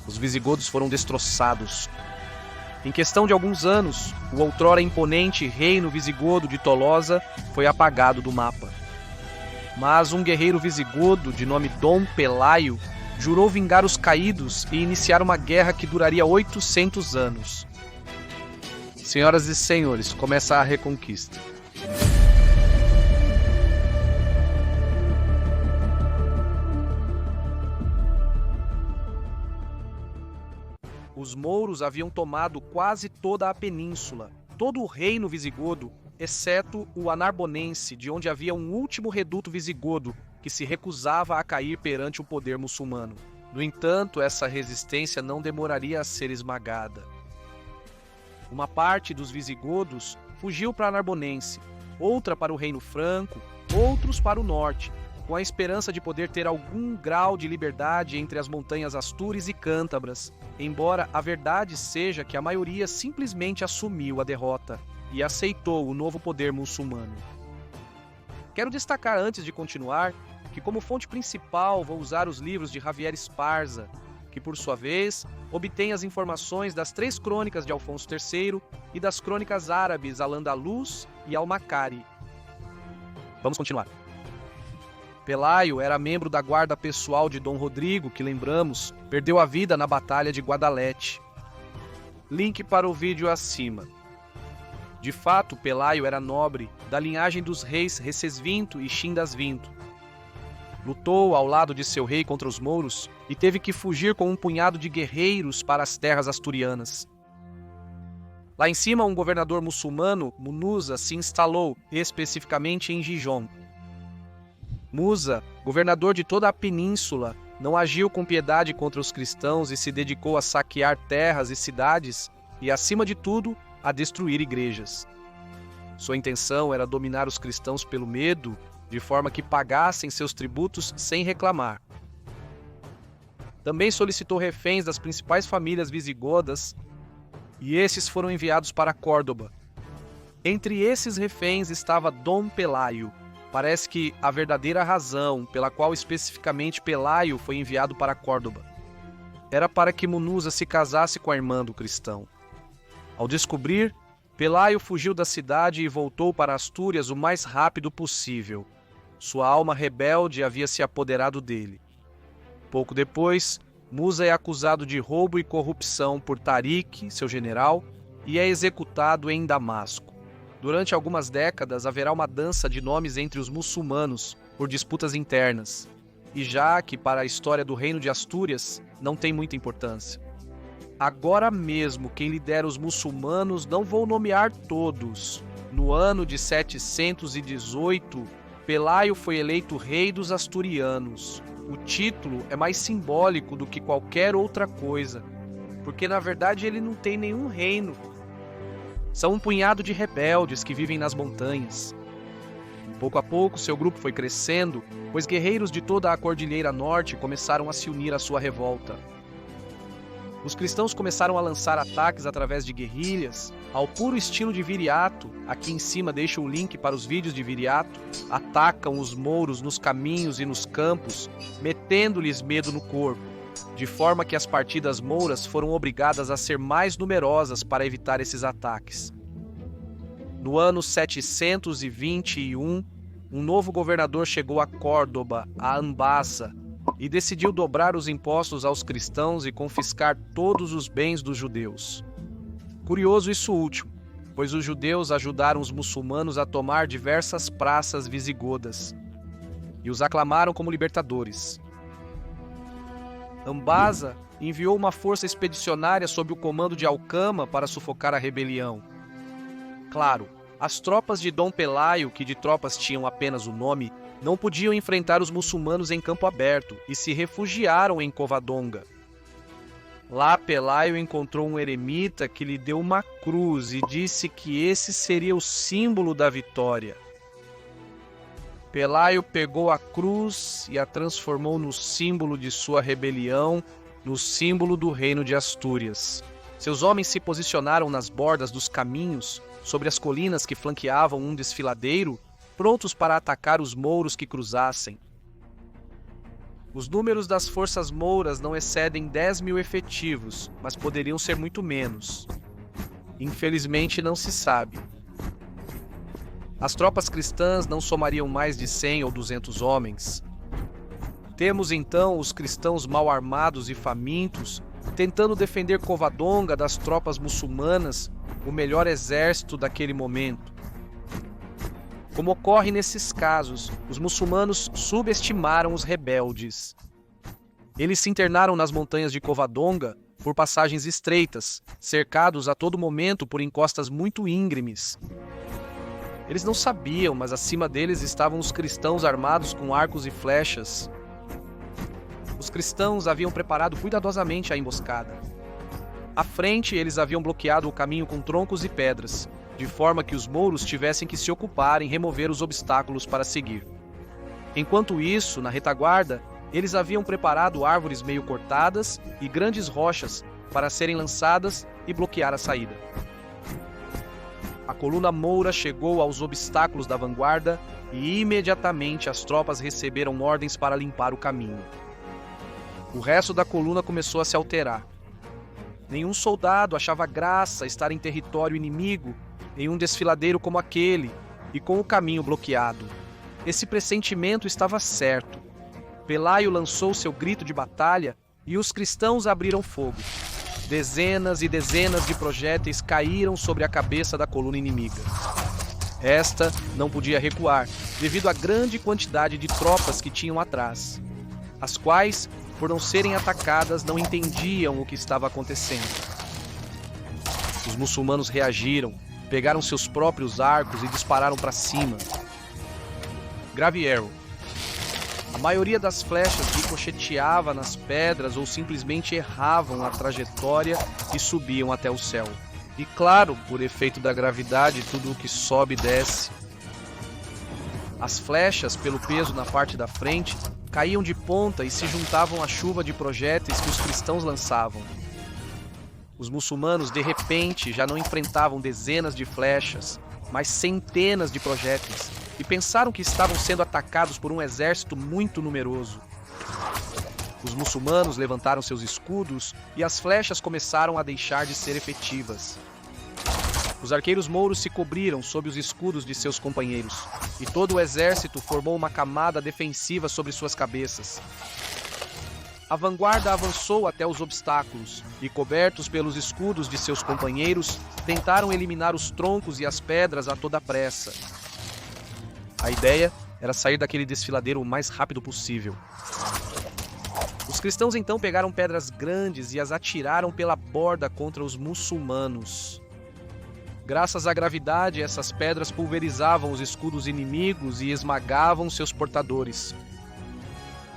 Os visigodos foram destroçados. Em questão de alguns anos, o outrora imponente reino visigodo de Tolosa foi apagado do mapa. Mas um guerreiro visigodo de nome Dom Pelaio jurou vingar os caídos e iniciar uma guerra que duraria 800 anos. Senhoras e senhores, começa a Reconquista. Os mouros haviam tomado quase toda a península, todo o reino visigodo, exceto o Anarbonense, de onde havia um último reduto visigodo que se recusava a cair perante o poder muçulmano. No entanto, essa resistência não demoraria a ser esmagada. Uma parte dos visigodos fugiu para Anarbonense, outra para o Reino Franco, outros para o norte, com a esperança de poder ter algum grau de liberdade entre as montanhas Astúrias e Cântabras, embora a verdade seja que a maioria simplesmente assumiu a derrota e aceitou o novo poder muçulmano. Quero destacar antes de continuar que como fonte principal vou usar os livros de Javier Esparza, que por sua vez obtém as informações das 3 crônicas de Afonso III e das crônicas árabes Al-Andalus e Al-Makari. Vamos continuar. Pelaio era membro da guarda pessoal de Dom Rodrigo, que lembramos, perdeu a vida na Batalha de Guadalete. Link para o vídeo acima. De fato, Pelaio era nobre, da linhagem dos reis Recesvinto e Xindasvinto. Lutou ao lado de seu rei contra os mouros e teve que fugir com um punhado de guerreiros para as terras asturianas. Lá em cima, um governador muçulmano, Munuza, se instalou, especificamente em Gijón. Musa, governador de toda a península, não agiu com piedade contra os cristãos e se dedicou a saquear terras e cidades e, acima de tudo, a destruir igrejas. Sua intenção era dominar os cristãos pelo medo, de forma que pagassem seus tributos sem reclamar. Também solicitou reféns das principais famílias visigodas e esses foram enviados para Córdoba. Entre esses reféns estava Dom Pelaio. Parece que a verdadeira razão pela qual especificamente Pelaio foi enviado para Córdoba era para que Munuza se casasse com a irmã do cristão. Ao descobrir, Pelaio fugiu da cidade e voltou para Astúrias o mais rápido possível. Sua alma rebelde havia se apoderado dele. Pouco depois, Musa é acusado de roubo e corrupção por Tarik, seu general, e é executado em Damasco. Durante algumas décadas haverá uma dança de nomes entre os muçulmanos por disputas internas, e já que para a história do reino de Astúrias não tem muita importância. Agora mesmo quem lidera os muçulmanos não vou nomear todos. No ano de 718, Pelaio foi eleito rei dos asturianos. O título é mais simbólico do que qualquer outra coisa, porque na verdade ele não tem nenhum reino. São um punhado de rebeldes que vivem nas montanhas. Pouco a pouco, seu grupo foi crescendo, pois guerreiros de toda a Cordilheira Norte começaram a se unir à sua revolta. Os cristãos começaram a lançar ataques através de guerrilhas, ao puro estilo de Viriato. Aqui em cima deixo o link para os vídeos de Viriato. Atacam os mouros nos caminhos e nos campos, metendo-lhes medo no corpo, de forma que as partidas mouras foram obrigadas a ser mais numerosas para evitar esses ataques. No ano 721, um novo governador chegou a Córdoba, a Anbaza, e decidiu dobrar os impostos aos cristãos e confiscar todos os bens dos judeus. Curioso isso último, pois os judeus ajudaram os muçulmanos a tomar diversas praças visigodas e os aclamaram como libertadores. Anbaza enviou uma força expedicionária sob o comando de Alcama para sufocar a rebelião. Claro, as tropas de Dom Pelaio, que de tropas tinham apenas o nome, não podiam enfrentar os muçulmanos em campo aberto e se refugiaram em Covadonga. Lá Pelaio encontrou um eremita que lhe deu uma cruz e disse que esse seria o símbolo da vitória. Pelaio pegou a cruz e a transformou no símbolo de sua rebelião, no símbolo do reino de Astúrias. Seus homens se posicionaram nas bordas dos caminhos, sobre as colinas que flanqueavam um desfiladeiro, prontos para atacar os mouros que cruzassem. Os números das forças mouras não excedem 10.000 efetivos, mas poderiam ser muito menos. Infelizmente não se sabe. As tropas cristãs não somariam mais de 100 ou 200 homens. Temos então os cristãos mal armados e famintos, tentando defender Covadonga das tropas muçulmanas, o melhor exército daquele momento. Como ocorre nesses casos, os muçulmanos subestimaram os rebeldes. Eles se internaram nas montanhas de Covadonga por passagens estreitas, cercados a todo momento por encostas muito íngremes. Eles não sabiam, mas acima deles estavam os cristãos armados com arcos e flechas. Os cristãos haviam preparado cuidadosamente a emboscada. À frente, eles haviam bloqueado o caminho com troncos e pedras, de forma que os mouros tivessem que se ocupar em remover os obstáculos para seguir. Enquanto isso, na retaguarda, eles haviam preparado árvores meio cortadas e grandes rochas para serem lançadas e bloquear a saída. A coluna moura chegou aos obstáculos da vanguarda e imediatamente as tropas receberam ordens para limpar o caminho. O resto da coluna começou a se alterar. Nenhum soldado achava graça estar em território inimigo, em um desfiladeiro como aquele, e com o caminho bloqueado. Esse pressentimento estava certo. Pelaio lançou seu grito de batalha e os cristãos abriram fogo. Dezenas e dezenas de projéteis caíram sobre a cabeça da coluna inimiga. Esta não podia recuar, devido à grande quantidade de tropas que tinham atrás, as quais, por não serem atacadas, não entendiam o que estava acontecendo. Os muçulmanos reagiram, pegaram seus próprios arcos e dispararam para cima. Grave Arrow. A maioria das flechas ricocheteava nas pedras ou simplesmente erravam a trajetória e subiam até o céu. E claro, por efeito da gravidade, tudo o que sobe desce. As flechas, pelo peso na parte da frente, caíam de ponta e se juntavam à chuva de projéteis que os cristãos lançavam. Os muçulmanos, de repente, já não enfrentavam dezenas de flechas, mas centenas de projéteis, e pensaram que estavam sendo atacados por um exército muito numeroso. Os muçulmanos levantaram seus escudos e as flechas começaram a deixar de ser efetivas. Os arqueiros mouros se cobriram sob os escudos de seus companheiros, e todo o exército formou uma camada defensiva sobre suas cabeças. A vanguarda avançou até os obstáculos e, cobertos pelos escudos de seus companheiros, tentaram eliminar os troncos e as pedras a toda pressa. A ideia era sair daquele desfiladeiro o mais rápido possível. Os cristãos então pegaram pedras grandes e as atiraram pela borda contra os muçulmanos. Graças à gravidade, essas pedras pulverizavam os escudos inimigos e esmagavam seus portadores.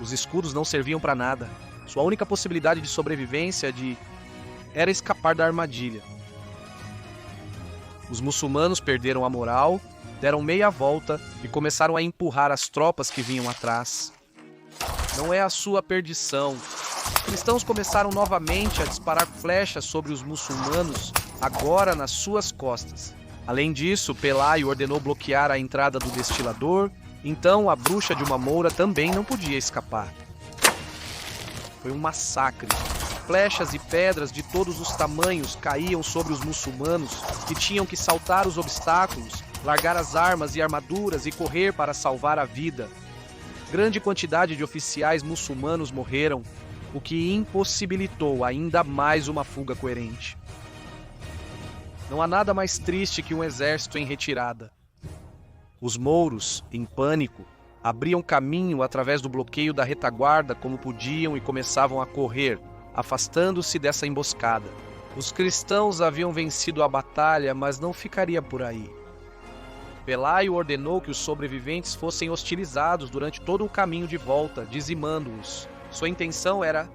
Os escudos não serviam para nada. Sua única possibilidade de sobrevivência era escapar da armadilha. Os muçulmanos perderam a moral, deram meia volta e começaram a empurrar as tropas que vinham atrás. Não é a sua perdição. Os cristãos começaram novamente a disparar flechas sobre os muçulmanos, agora nas suas costas. Além disso, Pelaio ordenou bloquear a entrada do destilador, então a bruxa de uma moura também não podia escapar. Foi um massacre. Flechas e pedras de todos os tamanhos caíam sobre os muçulmanos, que tinham que saltar os obstáculos, largar as armas e armaduras e correr para salvar a vida. Grande quantidade de oficiais muçulmanos morreram, o que impossibilitou ainda mais uma fuga coerente. Não há nada mais triste que um exército em retirada. Os mouros, em pânico, abriam caminho através do bloqueio da retaguarda como podiam e começavam a correr, afastando-se dessa emboscada. Os cristãos haviam vencido a batalha, mas não ficaria por aí. Pelaio ordenou que os sobreviventes fossem hostilizados durante todo o caminho de volta, dizimando-os. Sua intenção era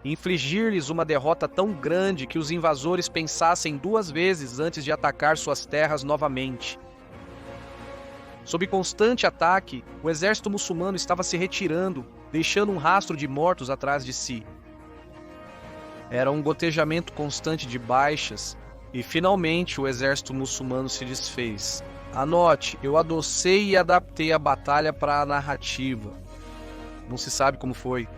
infligir-lhes uma derrota tão grande que os invasores pensassem duas vezes antes de atacar suas terras novamente. Sob constante ataque, o exército muçulmano estava se retirando, deixando um rastro de mortos atrás de si. Era um gotejamento constante de baixas, e finalmente o exército muçulmano se desfez. Anote, eu adocei e adaptei a batalha para a narrativa. não se sabe como foi.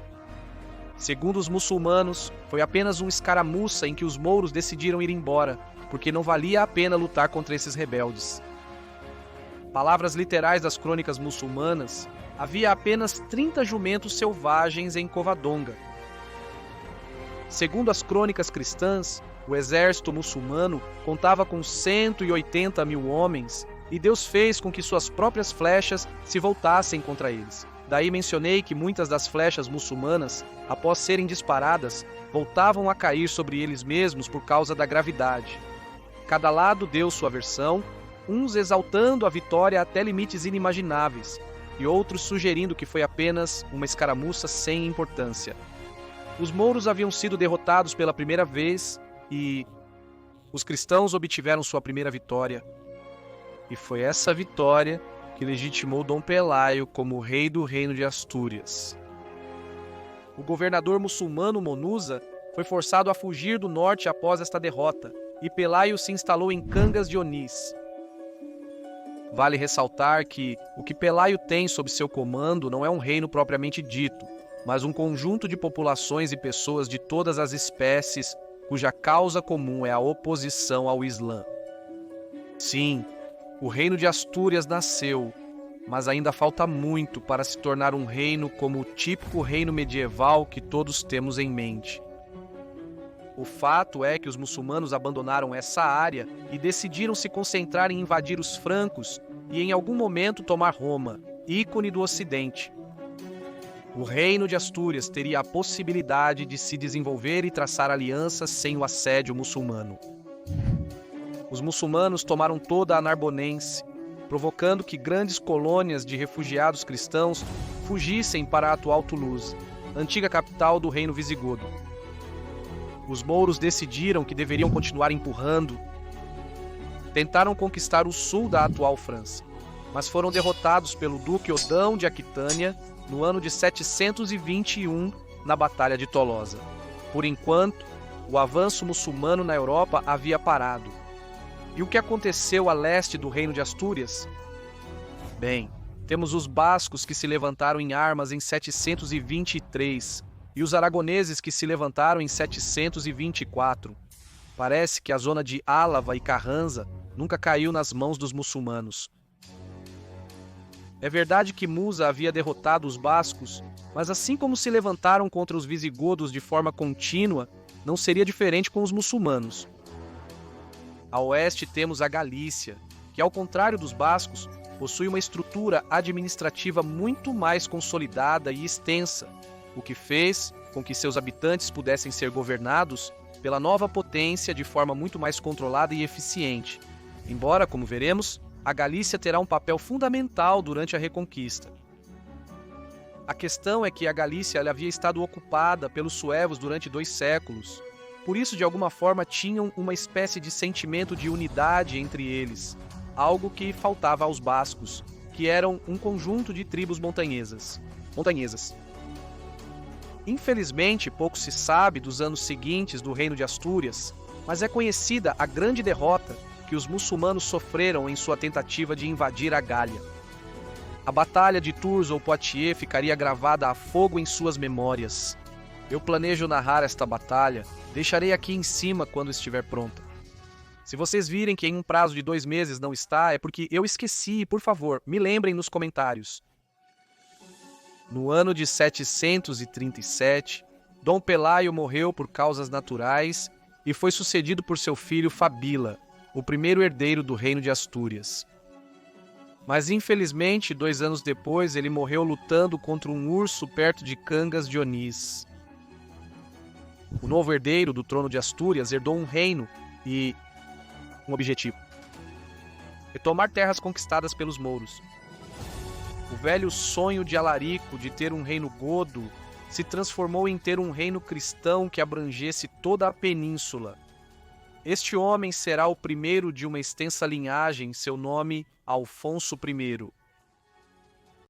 Segundo os muçulmanos, foi apenas um escaramuça em que os mouros decidiram ir embora, porque não valia a pena lutar contra esses rebeldes. Palavras literais das crônicas muçulmanas, havia apenas 30 jumentos selvagens em Covadonga. Segundo as crônicas cristãs, o exército muçulmano contava com 180 mil homens e Deus fez com que suas próprias flechas se voltassem contra eles. Daí mencionei que muitas das flechas muçulmanas, após serem disparadas, voltavam a cair sobre eles mesmos por causa da gravidade. Cada lado deu sua versão, uns exaltando a vitória até limites inimagináveis, e outros sugerindo que foi apenas uma escaramuça sem importância. Os mouros haviam sido derrotados pela primeira vez e os cristãos obtiveram sua primeira vitória. E foi essa vitória que legitimou Dom Pelaio como rei do reino de Astúrias. O governador muçulmano Monusa foi forçado a fugir do norte após esta derrota, e Pelaio se instalou em Cangas de Onís. Vale ressaltar que o que Pelaio tem sob seu comando não é um reino propriamente dito, mas um conjunto de populações e pessoas de todas as espécies cuja causa comum é a oposição ao Islã. Sim, o reino de Astúrias nasceu, mas ainda falta muito para se tornar um reino como o típico reino medieval que todos temos em mente. O fato é que os muçulmanos abandonaram essa área e decidiram se concentrar em invadir os francos e em algum momento tomar Roma, ícone do Ocidente. O reino de Astúrias teria a possibilidade de se desenvolver e traçar alianças sem o assédio muçulmano. Os muçulmanos tomaram toda a Narbonense, provocando que grandes colônias de refugiados cristãos fugissem para a atual Toulouse, antiga capital do reino visigodo. Os mouros decidiram que deveriam continuar empurrando. Tentaram conquistar o sul da atual França, mas foram derrotados pelo duque Odão de Aquitânia no ano de 721 na Batalha de Tolosa. Por enquanto, o avanço muçulmano na Europa havia parado. E o que aconteceu a leste do reino de Astúrias? Bem, temos os bascos que se levantaram em armas em 723 e os aragoneses que se levantaram em 724. Parece que a zona de Álava e Carranza nunca caiu nas mãos dos muçulmanos. É verdade que Musa havia derrotado os bascos, mas assim como se levantaram contra os visigodos de forma contínua, não seria diferente com os muçulmanos. A oeste temos a Galícia, que ao contrário dos bascos, possui uma estrutura administrativa muito mais consolidada e extensa, o que fez com que seus habitantes pudessem ser governados pela nova potência de forma muito mais controlada e eficiente. Embora, como veremos, a Galícia terá um papel fundamental durante a Reconquista. A questão é que a Galícia havia estado ocupada pelos suevos durante 2 séculos. Por isso, de alguma forma, tinham uma espécie de sentimento de unidade entre eles, algo que faltava aos bascos, que eram um conjunto de tribos montanhesas. Infelizmente, pouco se sabe dos anos seguintes do reino de Astúrias, mas é conhecida a grande derrota que os muçulmanos sofreram em sua tentativa de invadir a Gália. A Batalha de Tours ou Poitiers ficaria gravada a fogo em suas memórias. Eu planejo narrar esta batalha, deixarei aqui em cima quando estiver pronta. Se vocês virem que em um prazo de 2 meses não está, é porque eu esqueci, por favor, me lembrem nos comentários. No ano de 737, Dom Pelaio morreu por causas naturais e foi sucedido por seu filho Fabila, o primeiro herdeiro do reino de Astúrias. Mas infelizmente, 2 anos depois, ele morreu lutando contra um urso perto de Cangas de Onís. O novo herdeiro do trono de Astúrias herdou um reino e um objetivo: retomar terras conquistadas pelos mouros. O velho sonho de Alarico de ter um reino godo se transformou em ter um reino cristão que abrangesse toda a península. Este homem será o primeiro de uma extensa linhagem, seu nome Alfonso I.